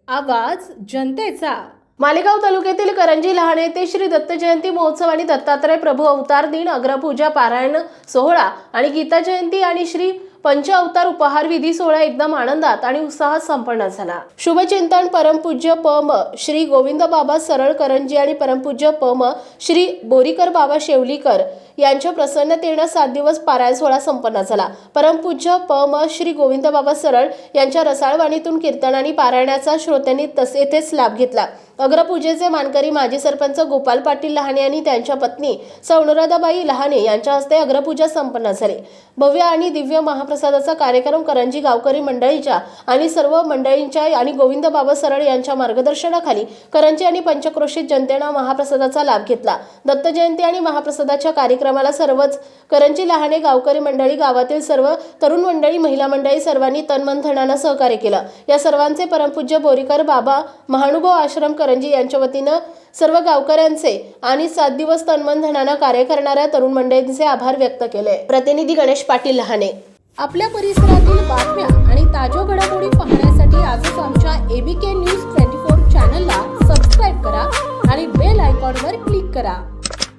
आवाज जनतेचा। मालेगाव तालुक्यातील करंजी लहान येथे श्री दत्त जयंती महोत्सव आणि दत्तात्रय प्रभू अवतार दिन, अग्रपूजा पारायण सोहळा आणि गीता जयंती आणि श्री पंच अवतार उपहार विधी सोहळा एकदम आनंदात आणि उत्साहात संपन्न झाला। शुभचिंतन परमपूज्य पम श्री गोविंद बाबा सरळ करंजी आणि परमपूज्य पम श्री बोरीकर बाबा शेवलीकर यांच्या प्रसन्नतेने 7 दिवस पारायण सोहळा संपन्न झाला। परमपूज्य पम श्री गोविंद बाबा सरळ यांच्या रसाळवाणीतून कीर्तन आणि पारायणाचा श्रोत्यांनी येथेच लाभ घेतला। अग्रपूजेचे मानकरी माजी सरपंच गोपाल पाटील लहाने आणि त्यांच्या पत्नी अनुराधाबाई लहाने यांच्या हस्ते अग्रपूजा संपन्न झाली। भव्य आणि दिव्य महाप्रसादाचा कार्यक्रम करंजी गावकरी मंडळीच्या आणि सर्व मंडळींच्या आणि गोविंद बाबा सरळ यांच्या मार्गदर्शनाखाली करंजी आणि पंचक्रोशीत जनतेने महाप्रसादाचा लाभ घेतला। दत्त जयंती आणि महाप्रसादाच्या कार्यक्रमाला सर्वच करंजी लहाने गावकरी मंडळी, गावातील सर्व तरुण मंडळी, महिला मंडळी सर्वांनी तन धनानं सहकार्य केलं। या सर्वांचे परमपूज्य बोरीकर बाबा महानुभव आश्रम करंजी यांच्या वतीनं सर्व गावकऱ्यांचे आणि 7 दिवस तन धनानं कार्य करणाऱ्या तरुण मंडळींचे आभार व्यक्त केले। प्रतिनिधी गणेश पाटील लहाने। आपल्या परिसरातील बातम्या